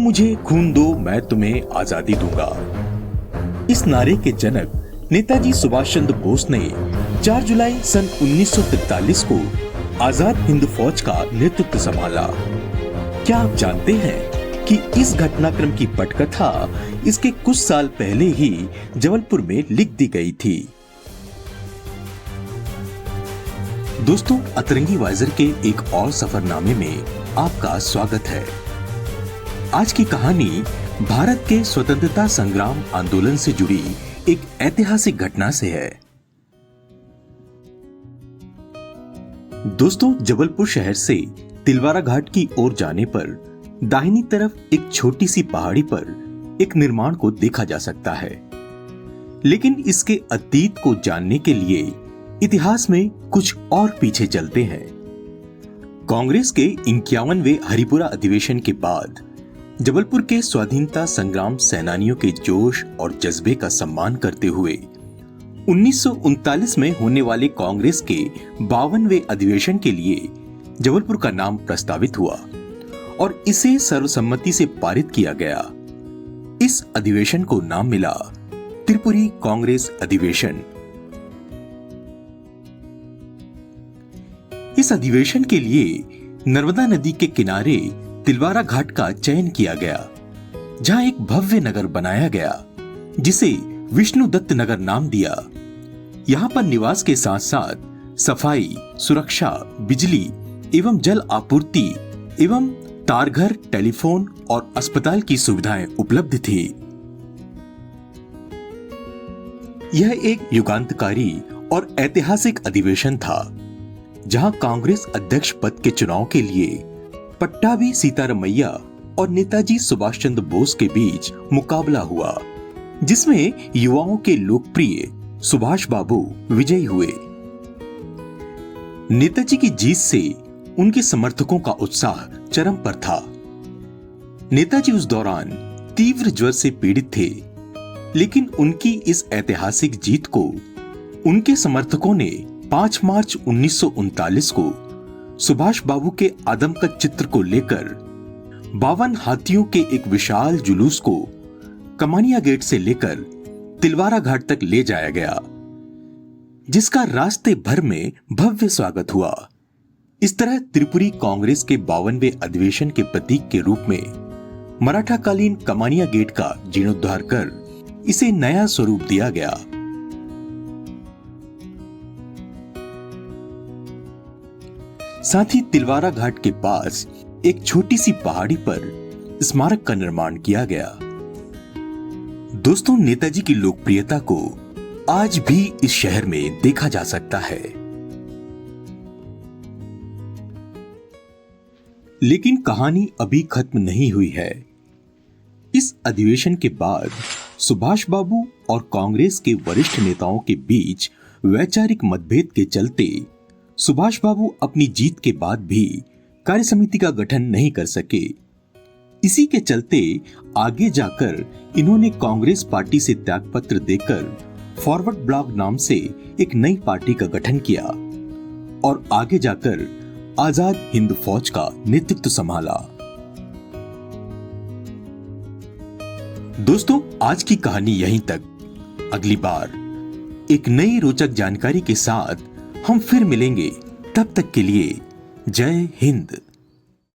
मुझे खून दो, मैं तुम्हें आजादी दूंगा। इस नारे के जनक नेताजी सुभाष चंद्र बोस ने 4 जुलाई सन 1943 को आजाद हिंद फौज का नेतृत्व संभाला। क्या आप जानते हैं कि इस घटनाक्रम की पटकथा इसके कुछ साल पहले ही जबलपुर में लिख दी गई थी। दोस्तों, अतरंगी वाइजर के एक और सफरनामे में आपका स्वागत है। आज की कहानी भारत के स्वतंत्रता संग्राम आंदोलन से जुड़ी एक ऐतिहासिक घटना से है। दोस्तों, जबलपुर शहर से तिलवारा घाट की ओर जाने पर दाहिनी तरफ एक छोटी सी पहाड़ी पर एक निर्माण को देखा जा सकता है। लेकिन इसके अतीत को जानने के लिए इतिहास में कुछ और पीछे चलते हैं। कांग्रेस के 51वें हरिपुरा अधिवेशन के बाद जबलपुर के स्वाधीनता संग्राम सेनानियों के जोश और जज्बे का सम्मान करते हुए 1939 में होने वाले कांग्रेस के 52वें अधिवेशन के लिए जबलपुर का नाम प्रस्तावित हुआ और इसे सर्वसम्मति से पारित किया गया। इस अधिवेशन को नाम मिला त्रिपुरी कांग्रेस अधिवेशन। इस अधिवेशन के लिए नर्मदा नदी के किनारे तिलवारा घाट का चयन किया गया, जहां एक भव्य नगर बनाया गया जिसे विष्णुदत्त नगर नाम दिया। यहां पर निवास के साथ साथ सफाई, सुरक्षा, बिजली एवं जल आपूर्ति एवं तारघर, टेलीफोन और अस्पताल की सुविधाएं उपलब्ध थी। यह एक युगांतकारी और ऐतिहासिक अधिवेशन था, जहां कांग्रेस अध्यक्ष पद के चुनाव के लिए पट्टाभी सीतारमैया और नेताजी सुभाष चंद्र बोस के बीच मुकाबला हुआ, जिसमें युवाओं के लोकप्रिय सुभाष बाबू विजयी हुए। नेताजी की जीत से उनके समर्थकों का उत्साह चरम पर था। नेताजी उस दौरान तीव्र ज्वर से पीड़ित थे, लेकिन उनकी इस ऐतिहासिक जीत को उनके समर्थकों ने 5 मार्च 1939 को सुभाष बाबू के आदमकद चित्र को लेकर 52 हाथियों के एक विशाल जुलूस को कमानिया गेट से लेकर तिलवारा घाट तक ले जाया गया, जिसका रास्ते भर में भव्य स्वागत हुआ। इस तरह त्रिपुरी कांग्रेस के 52वें अधिवेशन के प्रतीक के रूप में मराठाकालीन कमानिया गेट का जीर्णोद्धार कर इसे नया स्वरूप दिया गया। साथ ही तिलवारा घाट के पास एक छोटी सी पहाड़ी पर स्मारक का निर्माण किया गया। दोस्तों, नेताजी की लोकप्रियता को आज भी इस शहर में देखा जा सकता है। लेकिन कहानी अभी खत्म नहीं हुई है। इस अधिवेशन के बाद सुभाष बाबू और कांग्रेस के वरिष्ठ नेताओं के बीच वैचारिक मतभेद के चलते सुभाष बाबू अपनी जीत के बाद भी कार्य समिति का गठन नहीं कर सके। इसी के चलते आगे जाकर इन्होंने कांग्रेस पार्टी से त्यागपत्र देकर फॉरवर्ड ब्लॉक नाम से एक नई पार्टी का गठन किया और आगे जाकर आजाद हिंद फौज का नेतृत्व संभाला। दोस्तों, आज की कहानी यहीं तक। अगली बार एक नई रोचक जानकारी के साथ हम फिर मिलेंगे। तब तक के लिए जय हिंद।